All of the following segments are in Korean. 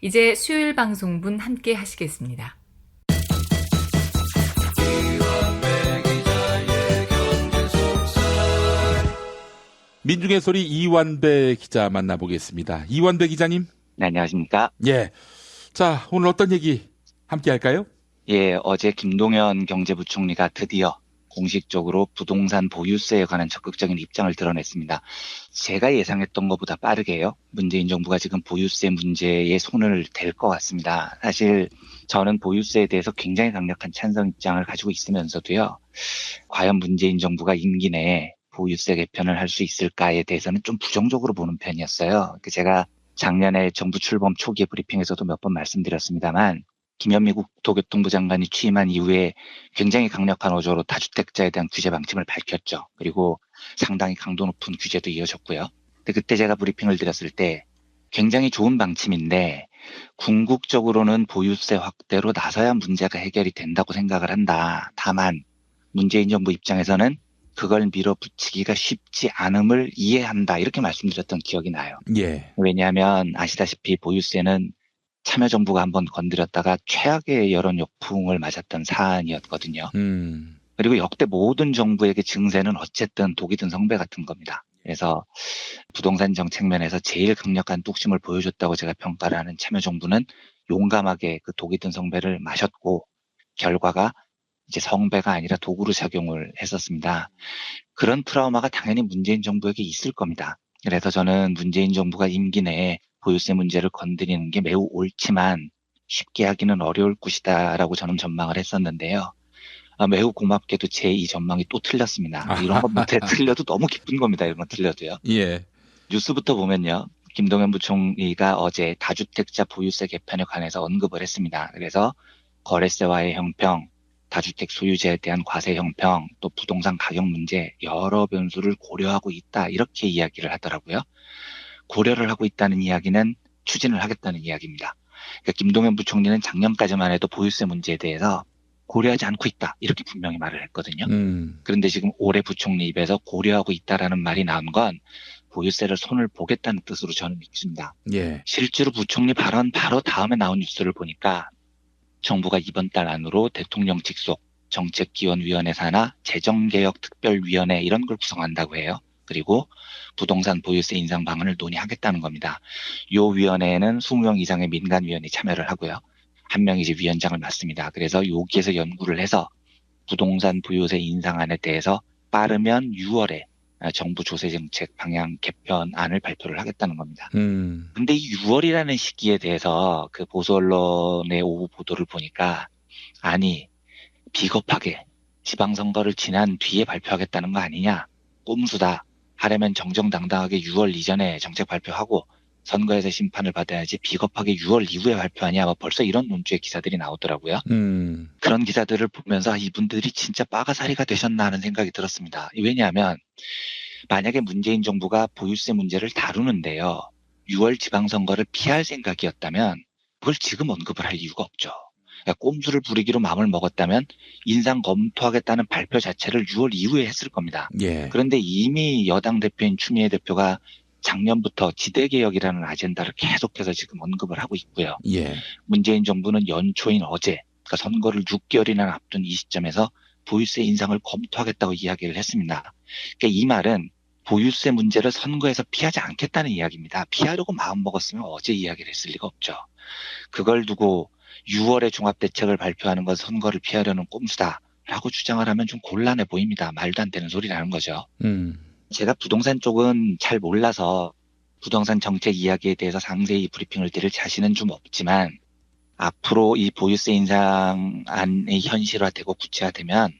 이제 수요일 방송분 함께 하시겠습니다. 민중의 소리 이완배 기자 만나보겠습니다. 이완배 기자님. 네, 안녕하십니까? 예. 자, 오늘 어떤 얘기 함께 할까요? 예, 어제 김동연 경제부총리가 드디어 공식적으로 부동산 보유세에 관한 적극적인 입장을 드러냈습니다. 제가 예상했던 것보다 빠르게요. 문재인 정부가 지금 보유세 문제에 손을 댈 것 같습니다. 사실 저는 보유세에 대해서 굉장히 강력한 찬성 입장을 가지고 있으면서도요. 과연 문재인 정부가 임기 내에 보유세 개편을 할 수 있을까에 대해서는 좀 부정적으로 보는 편이었어요. 제가 작년에 정부 출범 초기의 브리핑에서도 몇 번 말씀드렸습니다만 김현미 국토교통부 장관이 취임한 이후에 굉장히 강력한 어조로 다주택자에 대한 규제 방침을 밝혔죠. 그리고 상당히 강도 높은 규제도 이어졌고요. 근데 그때 제가 브리핑을 드렸을 때 굉장히 좋은 방침인데 궁극적으로는 보유세 확대로 나서야 문제가 해결이 된다고 생각을 한다. 다만 문재인 정부 입장에서는 그걸 밀어붙이기가 쉽지 않음을 이해한다. 이렇게 말씀드렸던 기억이 나요. 예. 왜냐하면 아시다시피 보유세는 참여정부가 한번 건드렸다가 최악의 여론 역풍을 맞았던 사안이었거든요. 그리고 역대 모든 정부에게 증세는 어쨌든 독이 든 성배 같은 겁니다. 그래서 부동산 정책 면에서 제일 강력한 뚝심을 보여줬다고 제가 평가를 하는 참여정부는 용감하게 그 독이 든 성배를 마셨고 결과가 이제 성배가 아니라 독으로 작용을 했었습니다. 그런 트라우마가 당연히 문재인 정부에게 있을 겁니다. 그래서 저는 문재인 정부가 임기 내에 보유세 문제를 건드리는 게 매우 옳지만 쉽게 하기는 어려울 것이다라고 저는 전망을 했었는데요. 매우 고맙게도 제 이 전망이 또 틀렸습니다. 이런 것만 틀려도 너무 기쁜 겁니다. 이런 건 틀려도요. 예. 뉴스부터 보면요. 김동연 부총리가 어제 다주택자 보유세 개편에 관해서 언급을 했습니다. 그래서 거래세와의 형평, 다주택 소유자에 대한 과세 형평, 또 부동산 가격 문제 여러 변수를 고려하고 있다. 이렇게 이야기를 하더라고요. 고려를 하고 있다는 이야기는 추진을 하겠다는 이야기입니다. 그러니까 김동연 부총리는 작년까지만 해도 보유세 문제에 대해서 고려하지 않고 있다. 이렇게 분명히 말을 했거든요. 그런데 지금 올해 부총리 입에서 고려하고 있다라는 말이 나온 건 보유세를 손을 보겠다는 뜻으로 저는 믿습니다. 예. 실제로 부총리 발언 바로 다음에 나온 뉴스를 보니까 정부가 이번 달 안으로 대통령 직속 정책기원위원회 산하 재정개혁특별위원회 이런 걸 구성한다고 해요. 그리고 부동산 보유세 인상 방안을 논의하겠다는 겁니다. 이 위원회에는 20명 이상의 민간위원이 참여를 하고요. 한 명이 이제 위원장을 맡습니다. 그래서 여기에서 연구를 해서 부동산 보유세 인상안에 대해서 빠르면 6월에 정부 조세정책 방향 개편안을 발표를 하겠다는 겁니다. 근데 이 6월이라는 시기에 대해서 그 보수 언론의 오후 보도를 보니까 아니 비겁하게 지방선거를 지난 뒤에 발표하겠다는 거 아니냐. 꼼수다. 하려면 정정당당하게 6월 이전에 정책 발표하고 선거에서 심판을 받아야지 비겁하게 6월 이후에 발표하냐. 벌써 이런 논조의 기사들이 나오더라고요. 그런 기사들을 보면서 이분들이 진짜 빠가사리가 되셨나 하는 생각이 들었습니다. 왜냐하면 만약에 문재인 정부가 보유세 문제를 다루는데요. 6월 지방선거를 피할 생각이었다면 그걸 지금 언급을 할 이유가 없죠. 그러니까 꼼수를 부리기로 마음을 먹었다면 인상 검토하겠다는 발표 자체를 6월 이후에 했을 겁니다. 예. 그런데 이미 여당 대표인 추미애 대표가 작년부터 지대개혁이라는 아젠다를 계속해서 지금 언급을 하고 있고요. 예. 문재인 정부는 연초인 어제, 그러니까 선거를 6개월이나 앞둔 이 시점에서 보유세 인상을 검토하겠다고 이야기를 했습니다. 그러니까 이 말은 보유세 문제를 선거에서 피하지 않겠다는 이야기입니다. 피하려고 마음먹었으면 어제 이야기를 했을 리가 없죠. 그걸 두고 6월에 종합대책을 발표하는 건 선거를 피하려는 꼼수다라고 주장을 하면 좀 곤란해 보입니다. 말도 안 되는 소리라는 거죠. 제가 부동산 쪽은 잘 몰라서 부동산 정책 이야기에 대해서 상세히 브리핑을 드릴 자신은 좀 없지만 앞으로 이 보유세 인상안이 현실화되고 구체화되면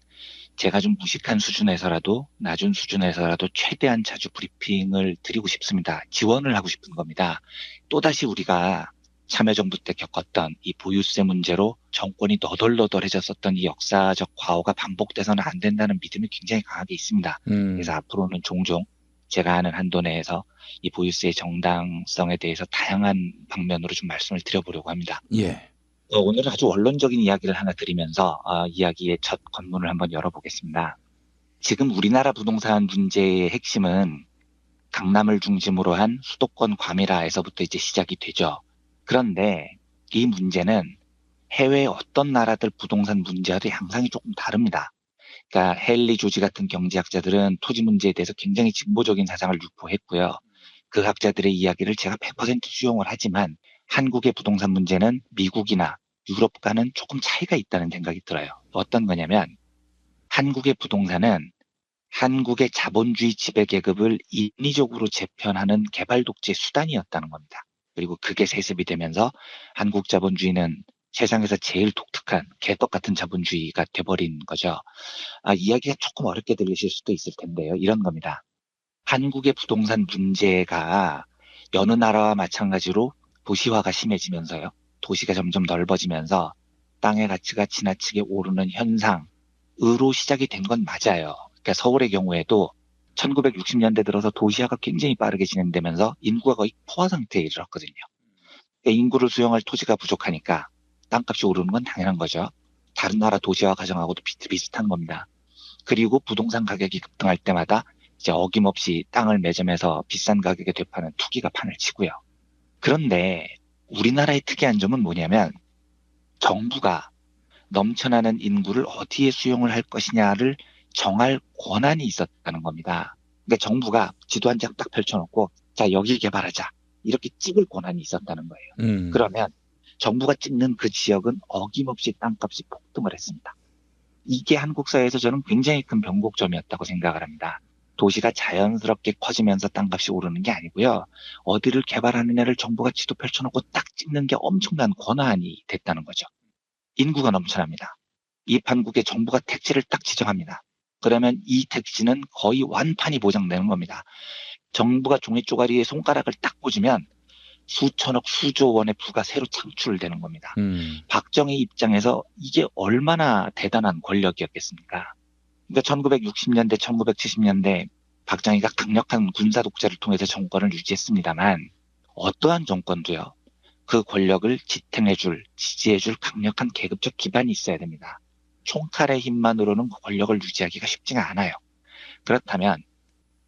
제가 좀 무식한 수준에서라도 낮은 수준에서라도 최대한 자주 브리핑을 드리고 싶습니다. 지원을 하고 싶은 겁니다. 또다시 우리가 참여정부 때 겪었던 이 보유세 문제로 정권이 너덜너덜해졌었던 이 역사적 과오가 반복돼서는 안 된다는 믿음이 굉장히 강하게 있습니다. 그래서 앞으로는 종종 제가 아는 한도 내에서 이 보유세의 정당성에 대해서 다양한 방면으로 좀 말씀을 드려보려고 합니다. 예. 오늘은 아주 원론적인 이야기를 하나 드리면서 이야기의 첫 관문을 한번 열어보겠습니다. 지금 우리나라 부동산 문제의 핵심은 강남을 중심으로 한 수도권 과밀화에서부터 이제 시작이 되죠. 그런데 이 문제는 해외 어떤 나라들 부동산 문제와도 양상이 조금 다릅니다. 그러니까 헨리 조지 같은 경제학자들은 토지 문제에 대해서 굉장히 진보적인 사상을 유포했고요. 그 학자들의 이야기를 제가 100% 수용을 하지만 한국의 부동산 문제는 미국이나 유럽과는 조금 차이가 있다는 생각이 들어요. 어떤 거냐면 한국의 부동산은 한국의 자본주의 지배계급을 인위적으로 재편하는 개발 독재 수단이었다는 겁니다. 그리고 그게 세습이 되면서 한국 자본주의는 세상에서 제일 독특한 개떡 같은 자본주의가 돼버린 거죠. 이야기가 조금 어렵게 들리실 수도 있을 텐데요. 이런 겁니다. 한국의 부동산 문제가 여느 나라와 마찬가지로 도시화가 심해지면서요. 도시가 점점 넓어지면서 땅의 가치가 지나치게 오르는 현상으로 시작이 된 건 맞아요. 그러니까 서울의 경우에도 1960년대 들어서 도시화가 굉장히 빠르게 진행되면서 인구가 거의 포화 상태에 이르렀거든요. 그러니까 인구를 수용할 토지가 부족하니까 땅값이 오르는 건 당연한 거죠. 다른 나라 도시화 과정하고도 비슷한 겁니다. 그리고 부동산 가격이 급등할 때마다 이제 어김없이 땅을 매점해서 비싼 가격에 되파는 투기가 판을 치고요. 그런데 우리나라의 특이한 점은 뭐냐면 정부가 넘쳐나는 인구를 어디에 수용을 할 것이냐를 정할 권한이 있었다는 겁니다. 그러니까 정부가 지도 한 장 딱 펼쳐놓고 자 여기 개발하자 이렇게 찍을 권한이 있었다는 거예요. 그러면 정부가 찍는 그 지역은 어김없이 땅값이 폭등을 했습니다. 이게 한국 사회에서 저는 굉장히 큰 변곡점이었다고 생각을 합니다. 도시가 자연스럽게 커지면서 땅값이 오르는 게 아니고요. 어디를 개발하느냐를 정부가 지도 펼쳐놓고 딱 찍는 게 엄청난 권한이 됐다는 거죠. 인구가 넘쳐납니다. 이 판국에 정부가 택지를 딱 지정합니다. 그러면 이 택지는 거의 완판이 보장되는 겁니다. 정부가 종이 쪼가리에 손가락을 딱 꽂으면 수천억, 수조 원의 부가 새로 창출되는 겁니다. 박정희 입장에서 이게 얼마나 대단한 권력이었겠습니까? 그러니까 1960년대, 1970년대 박정희가 강력한 군사 독재를 통해서 정권을 유지했습니다만 어떠한 정권도요. 그 권력을 지탱해줄, 지지해줄 강력한 계급적 기반이 있어야 됩니다. 총칼의 힘만으로는 그 권력을 유지하기가 쉽지가 않아요. 그렇다면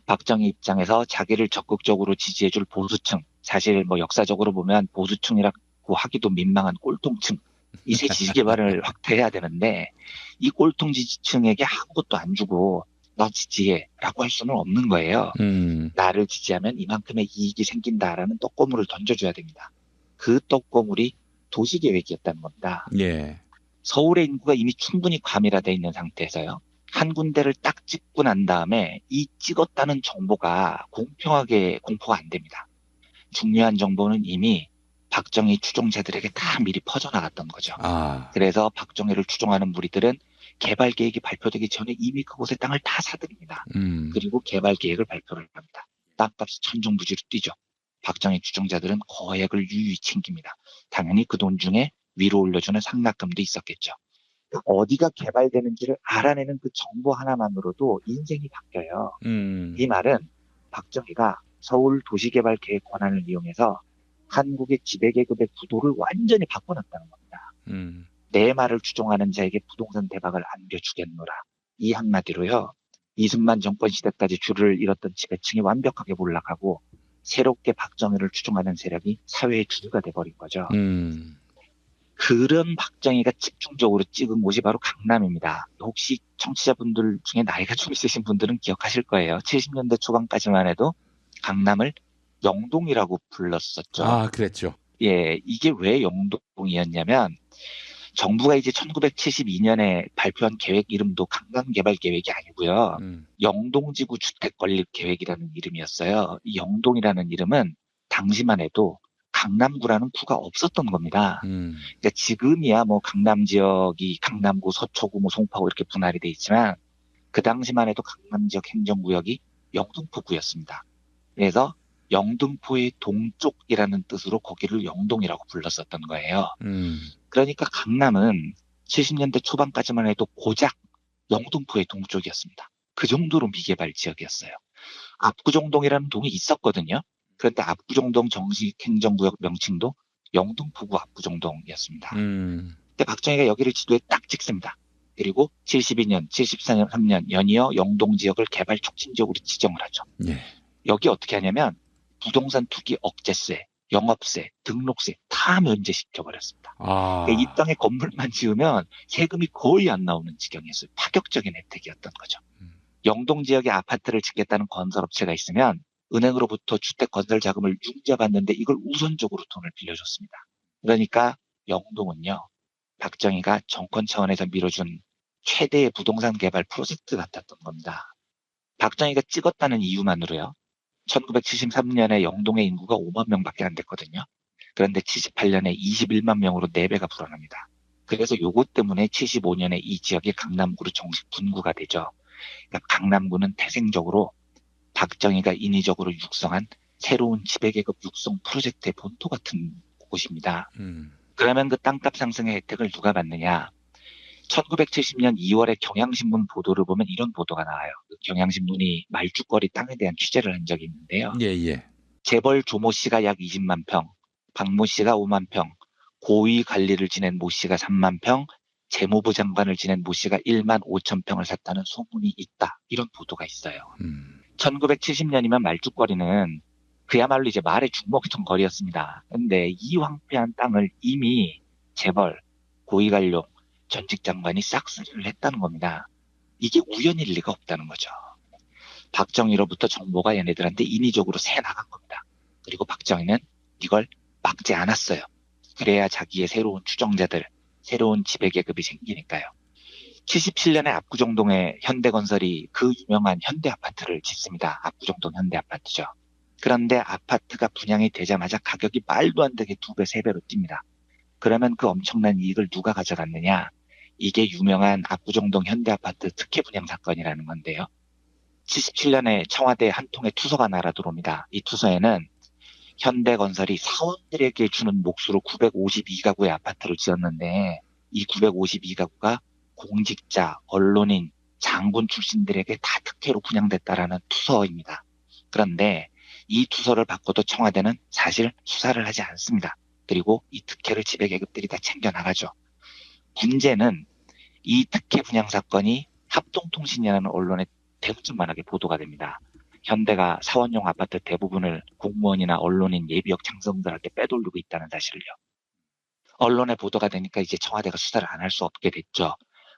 박정희 입장에서 자기를 적극적으로 지지해줄 보수층, 사실 뭐 역사적으로 보면 보수층이라고 하기도 민망한 꼴통층, 이 세 지지 개발을 확대해야 되는데 이 꼴통 지지층에게 아무것도 안 주고 나 지지해라고 할 수는 없는 거예요. 나를 지지하면 이만큼의 이익이 생긴다라는 떡고물을 던져줘야 됩니다. 그 떡고물이 도시계획이었다는 겁니다. 예. 서울의 인구가 이미 충분히 과밀화되어 있는 상태에서요. 한 군데를 딱 찍고 난 다음에 이 찍었다는 정보가 공평하게 공포가 안 됩니다. 중요한 정보는 이미 박정희 추종자들에게 다 미리 퍼져나갔던 거죠. 그래서 박정희를 추종하는 무리들은 개발 계획이 발표되기 전에 이미 그곳의 땅을 다 사들입니다. 그리고 개발 계획을 발표를 합니다. 땅값이 천정부지로 뛰죠. 박정희 추종자들은 거액을 유유히 챙깁니다. 당연히 그 돈 중에 위로 올려주는 상납금도 있었겠죠. 어디가 개발되는지를 알아내는 그 정보 하나만으로도 인생이 바뀌어요. 이 말은 박정희가 서울 도시개발 계획 권한을 이용해서 한국의 지배계급의 구도를 완전히 바꿔놨다는 겁니다. 내 말을 추종하는 자에게 부동산 대박을 안겨주겠노라. 이 한마디로요. 이승만 정권 시대까지 줄을 잃었던 지배층이 완벽하게 몰락하고 새롭게 박정희를 추종하는 세력이 사회의 주류가 돼버린 거죠. 그런 박정희가 집중적으로 찍은 곳이 바로 강남입니다. 혹시 청취자분들 중에 나이가 좀 있으신 분들은 기억하실 거예요. 70년대 초반까지만 해도 강남을 영동이라고 불렀었죠. 그랬죠. 예, 이게 왜 영동이었냐면 정부가 이제 1972년에 발표한 계획 이름도 강남개발계획이 아니고요. 영동지구 주택건립계획이라는 이름이었어요. 이 영동이라는 이름은 당시만 해도 강남구라는 구가 없었던 겁니다. 그러니까 지금이야 뭐 강남 지역이 강남구, 서초구, 뭐 송파구 이렇게 분할이 돼 있지만 그 당시만 해도 강남 지역 행정구역이 영등포구였습니다. 그래서 영등포의 동쪽이라는 뜻으로 거기를 영동이라고 불렀었던 거예요. 그러니까 강남은 70년대 초반까지만 해도 고작 영등포의 동쪽이었습니다. 그 정도로 미개발 지역이었어요. 압구정동이라는 동이 있었거든요. 그런데 압구정동 정식 행정구역 명칭도 영등포구 압구정동이었습니다. 근데 박정희가 여기를 지도에 딱 찍습니다. 그리고 72년, 74년, 3년 연이어 영동 지역을 개발 촉진 지역으로 지정을 하죠. 예. 여기 어떻게 하냐면 부동산 투기 억제세, 영업세, 등록세 다 면제시켜버렸습니다. 아, 그러니까 이 땅에 건물만 지으면 세금이 거의 안 나오는 지경이었어요. 파격적인 혜택이었던 거죠. 음. 영동 지역에 아파트를 짓겠다는 건설업체가 있으면 은행으로부터 주택 건설 자금을 융자받는데 이걸 우선적으로 돈을 빌려줬습니다. 그러니까 영동은요, 박정희가 정권 차원에서 밀어준 최대의 부동산 개발 프로젝트 같았던 겁니다. 박정희가 찍었다는 이유만으로요. 1973년에 영동의 인구가 5만 명밖에 안 됐거든요. 그런데 78년에 21만 명으로 4배가 불어납니다. 그래서 요것 때문에 75년에 이 지역이 강남구로 정식 분구가 되죠. 그러니까 강남구는 태생적으로 박정희가 인위적으로 육성한 새로운 지배계급 육성 프로젝트의 본토 같은 곳입니다. 그러면 그 땅값 상승의 혜택을 누가 받느냐? 1970년 2월에 경향신문 보도를 보면 이런 보도가 나와요. 그 경향신문이 말죽거리 땅에 대한 취재를 한 적이 있는데요. 예, 예. 재벌 조모 씨가 약 20만 평, 박모 씨가 5만 평, 고위 관리를 지낸 모 씨가 3만 평, 재무부 장관을 지낸 모 씨가 1만 5천 평을 샀다는 소문이 있다. 이런 보도가 있어요. 1970년이면 말죽거리는 그야말로 이제 말의 죽먹이던 거리였습니다. 근데 이 황폐한 땅을 이미 재벌, 고위관료, 전직 장관이 싹쓸이를 했다는 겁니다. 이게 우연일 리가 없다는 거죠. 박정희로부터 정보가 얘네들한테 인위적으로 새 나간 겁니다. 그리고 박정희는 이걸 막지 않았어요. 그래야 자기의 새로운 추종자들, 새로운 지배계급이 생기니까요. 77년에 압구정동에 현대건설이 그 유명한 현대아파트를 짓습니다. 압구정동 현대아파트죠. 그런데 아파트가 분양이 되자마자 가격이 말도 안 되게 2배, 3배로 뜁니다. 그러면 그 엄청난 이익을 누가 가져갔느냐? 이게 유명한 압구정동 현대아파트 특혜 분양 사건이라는 건데요. 77년에 청와대 한 통의 투서가 날아 들어옵니다. 이 투서에는 현대건설이 사원들에게 주는 몫으로 952가구의 아파트를 지었는데 이 952가구가 공직자, 언론인, 장군 출신들에게 다 특혜로 분양됐다라는 투서입니다. 그런데 이 투서를 받고도 청와대는 사실 수사를 하지 않습니다. 그리고 이 특혜를 지배계급들이 다 챙겨나가죠. 문제는 이 특혜 분양 사건이 합동통신이라는 언론에 대문짝만하게 보도가 됩니다. 현대가 사원용 아파트 대부분을 공무원이나 언론인 예비역 장성들한테 빼돌리고 있다는 사실을요. 언론에 보도가 되니까 이제 청와대가 수사를 안 할 수 없게 됐죠.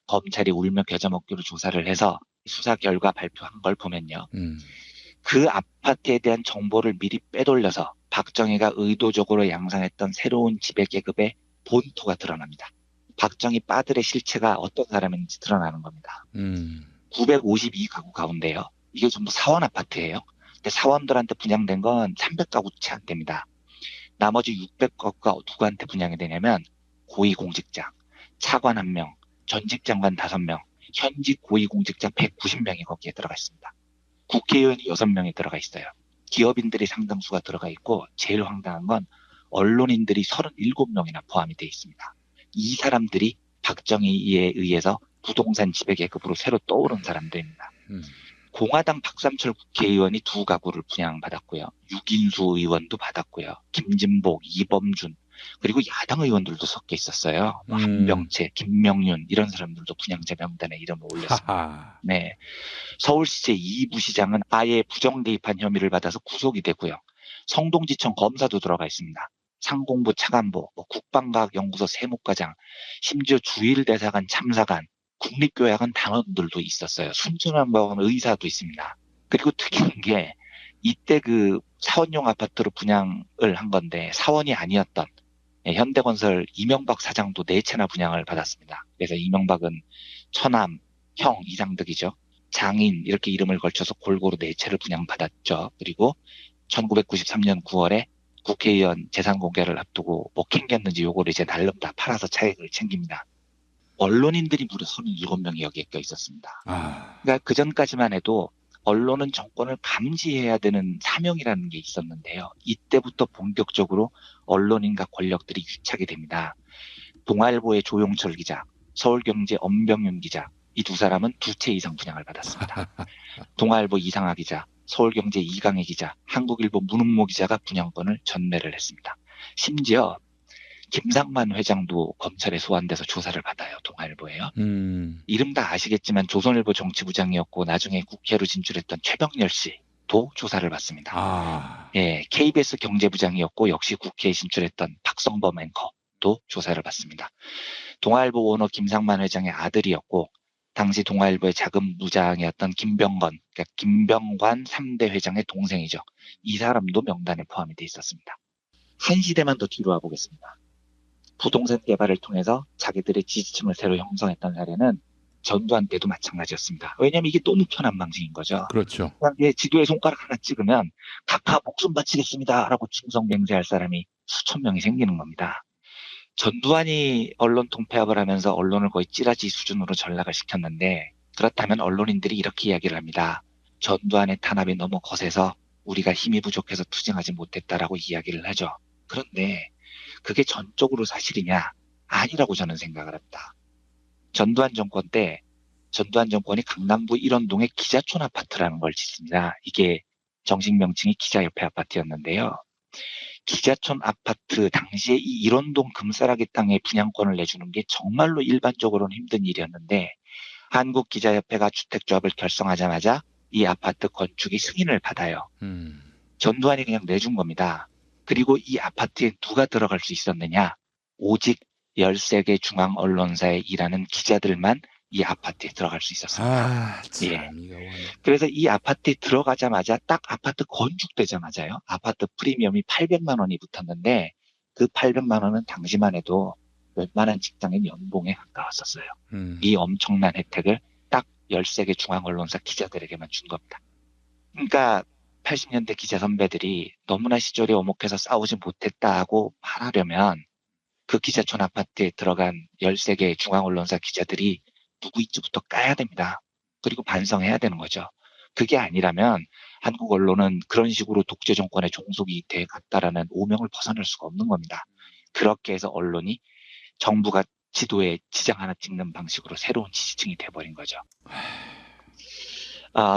검찰이 울며 겨자 먹기로 조사를 해서 수사 결과 발표한 걸 보면요. 그 아파트에 대한 정보를 미리 빼돌려서 박정희가 의도적으로 양성했던 새로운 지배계급의 본토가 드러납니다. 박정희 빠들의 실체가 어떤 사람인지 드러나는 겁니다. 952가구 가운데요. 이게 전부 사원 아파트예요. 근데 사원들한테 분양된 건 300가구 채 안 됩니다. 나머지 600가구가 누구한테 분양이 되냐면 고위공직자, 차관 1명, 전직 장관 5명, 현직 고위공직자 190명이 거기에 들어가 있습니다. 국회의원이 6명이 들어가 있어요. 기업인들이 상당수가 들어가 있고 제일 황당한 건 언론인들이 37명이나 포함이 되어 있습니다. 이 사람들이 박정희에 의해서 부동산 지배계급으로 새로 떠오른 사람들입니다. 공화당 박삼철 국회의원이 2가구를 분양받았고요. 유긴수 의원도 받았고요. 김진복, 이범준, 그리고 야당 의원들도 섞여 있었어요. 한병채, 김명윤 이런 사람들도 분양자 명단에 이름을 올렸습니다. 네, 서울시제 이부시장은 아예 부정 개입한 혐의를 받아서 구속이 되고요. 성동지청 검사도 들어가 있습니다. 상공부 차관보, 국방과학연구소 세무과장, 심지어 주일대사관 참사관, 국립교양원 단원들도 있었어요. 순천향병원 의사도 있습니다. 그리고 특이한 게 이때 그 사원용 아파트로 분양을 한 건데 사원이 아니었던 현대건설 이명박 사장도 4채나 분양을 받았습니다. 그래서 이명박은 처남, 형, 이상득이죠. 장인 이렇게 이름을 걸쳐서 골고루 4채를 분양받았죠. 그리고 1993년 9월에 국회의원 재산 공개를 앞두고 뭐 캥겼는지 요거를 이제 날름 다 팔아서 차익을 챙깁니다. 언론인들이 무려 37명이 여기에 껴 있었습니다. 그러니까 그 전까지만 해도 언론은 정권을 감시해야 되는 사명이라는 게 있었는데요. 이때부터 본격적으로 언론인과 권력들이 유착이 됩니다. 동아일보의 조용철 기자, 서울경제 엄병윤 기자, 이 2사람은 2채 이상 분양을 받았습니다. 동아일보 이상하 기자, 서울경제 이강희 기자, 한국일보 문은모 기자가 분양권을 전매를 했습니다. 심지어 김상만 회장도 검찰에 소환돼서 조사를 받아요. 동아일보에요. 이름 다 아시겠지만 조선일보 정치부장이었고 나중에 국회로 진출했던 최병렬 씨. 도 조사를 받습니다. 아, 예, KBS 경제부장이었고 역시 국회에 진출했던 박성범 앵커도 조사를 받습니다. 동아일보 오너 김상만 회장의 아들이었고 당시 동아일보의 자금부장이었던 김병관 3대 회장의 동생이죠. 이 사람도 명단에 포함이 돼 있었습니다. 한 시대만 더 뒤로 와보겠습니다. 부동산 개발을 통해서 자기들의 지지층을 새로 형성했던 사례는 전두환 때도 마찬가지였습니다. 왜냐하면 이게 너무 편한 방식인 거죠. 그렇죠. 그냥 지도에 손가락 하나 찍으면 각하 목숨 바치겠습니다라고 충성맹세할 사람이 수천 명이 생기는 겁니다. 전두환이 언론 통폐합을 하면서 언론을 거의 찌라시 수준으로 전락을 시켰는데 그렇다면 언론인들이 이렇게 이야기를 합니다. 전두환의 탄압이 너무 거세서 우리가 힘이 부족해서 투쟁하지 못했다라고 이야기를 하죠. 그런데 그게 전적으로 사실이냐? 아니라고 저는 생각을 합니다. 전두환 정권 때 전두환 정권이 강남구 일원동에 기자촌 아파트라는 걸 짓습니다. 이게 정식 명칭이 기자협회 아파트였는데요. 기자촌 아파트 당시에 이 일원동 금싸라기 땅에 분양권을 내주는 게 정말로 일반적으로는 힘든 일이었는데 한국기자협회가 주택조합을 결성하자마자 이 아파트 건축이 승인을 받아요. 전두환이 그냥 내준 겁니다. 그리고 이 아파트에 누가 들어갈 수 있었느냐? 오직 13개 중앙 언론사에 일하는 기자들만 이 아파트에 들어갈 수 있었습니다. 아, 참, 예. 이거 그래서 이 아파트에 들어가자마자 딱 아파트 건축되자마자요. 아파트 프리미엄이 800만 원이 붙었는데 그 800만 원은 당시만 해도 웬만한 직장인 연봉에 가까웠었어요. 이 엄청난 혜택을 딱 13개 중앙 언론사 기자들에게만 준 겁니다. 그러니까 80년대 기자 선배들이 너무나 시절이 오목해서 싸우지 못했다고 말하려면 그 기자촌 아파트에 들어간 13개 중앙 언론사 기자들이 누구 있지부터 까야 됩니다. 그리고 반성해야 되는 거죠. 그게 아니라면 한국 언론은 그런 식으로 독재 정권의 종속이 돼 갔다라는 오명을 벗어날 수가 없는 겁니다. 그렇게 해서 언론이 정부가 지도에 지장 하나 찍는 방식으로 새로운 지지층이 돼버린 거죠.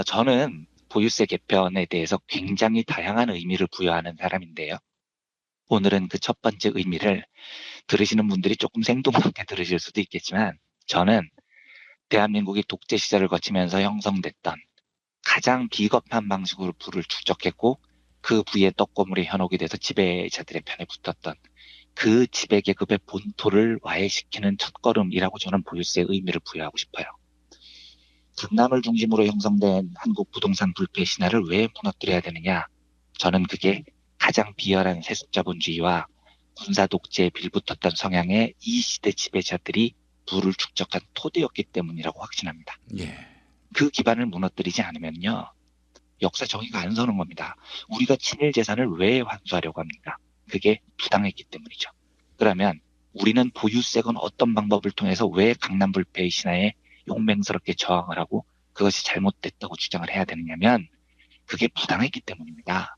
저는 보유세 개편에 대해서 굉장히 다양한 의미를 부여하는 사람인데요. 오늘은 그 첫 번째 의미를 들으시는 분들이 조금 생뚱맞게 들으실 수도 있겠지만 저는 대한민국이 독재 시절을 거치면서 형성됐던 가장 비겁한 방식으로 부를 축적했고 그 부의 떡고물이 현혹이 돼서 지배자들의 편에 붙었던 그 지배계급의 본토를 와해시키는 첫걸음이라고 저는 보유세의 의미를 부여하고 싶어요. 강남을 중심으로 형성된 한국 부동산 불패 신화를 왜 무너뜨려야 되느냐? 저는 그게 가장 비열한 세습자본주의와 군사 독재에 빌붙었던 성향의 이 시대 지배자들이 부를 축적한 토대였기 때문이라고 확신합니다. 예. 그 기반을 무너뜨리지 않으면요. 역사 정의가 안 서는 겁니다. 우리가 친일 재산을 왜 환수하려고 합니까? 그게 부당했기 때문이죠. 그러면 우리는 보유세건 어떤 방법을 통해서 왜 강남 불패의 신화에 용맹스럽게 저항을 하고 그것이 잘못됐다고 주장을 해야 되느냐면 그게 부당했기 때문입니다.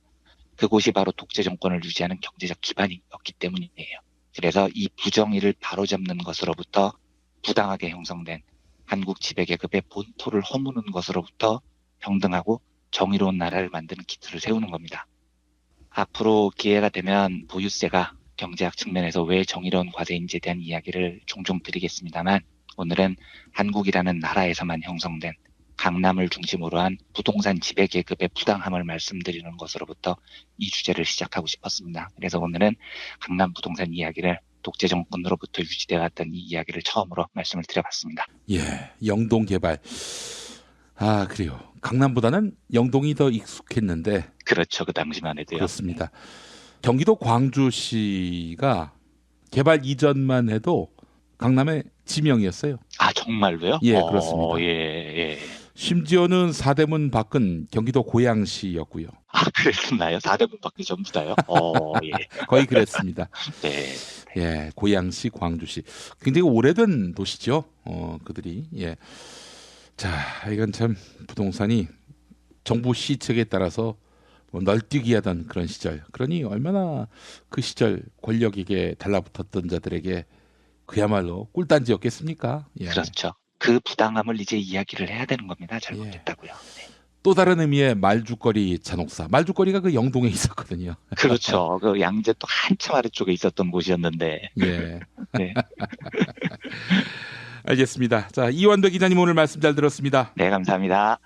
그곳이 바로 독재 정권을 유지하는 경제적 기반이었기 때문이에요. 그래서 이 부정의를 바로잡는 것으로부터 부당하게 형성된 한국 지배계급의 본토를 허무는 것으로부터 평등하고 정의로운 나라를 만드는 기틀을 세우는 겁니다. 앞으로 기회가 되면 보유세가 경제학 측면에서 왜 정의로운 과세인지에 대한 이야기를 종종 드리겠습니다만 오늘은 한국이라는 나라에서만 형성된 강남을 중심으로 한 부동산 지배계급의 부당함을 말씀드리는 것으로부터 이 주제를 시작하고 싶었습니다. 그래서 오늘은 강남 부동산 이야기를 독재 정권으로부터 유지되어 왔던 이 이야기를 처음으로 말씀을 드려봤습니다. 예, 영동 개발. 아, 그래요. 강남보다는 영동이 더 익숙했는데. 그렇죠. 그 당시만 해도요. 그렇습니다. 경기도 광주시가 개발 이전만 해도 강남의 지명이었어요. 아, 정말로요? 예, 그렇습니다. 예. 심지어는 사대문 밖은 경기도 고양시였고요. 아, 그랬나요? 4대문 밖에 전부 다요? 예. 거의 그랬습니다. 네. 예, 고양시, 광주시. 굉장히 오래된 도시죠. 그들이. 예. 자, 이건 참 부동산이 정부 시책에 따라서 널뛰기 하던 그런 시절. 그러니 얼마나 그 시절 권력에게 달라붙었던 자들에게 그야말로 꿀단지였겠습니까? 예. 그렇죠. 그 부당함을 이제 이야기를 해야 되는 겁니다. 잘못했다고요. 네. 또 다른 의미의 말죽거리 잔혹사. 말죽거리가 그 영동에 있었거든요. 그렇죠. 그 양재 또 한참 아래쪽에 있었던 곳이었는데. 예. 네. 알겠습니다. 자, 이완배 기자님 오늘 말씀 잘 들었습니다. 네, 감사합니다.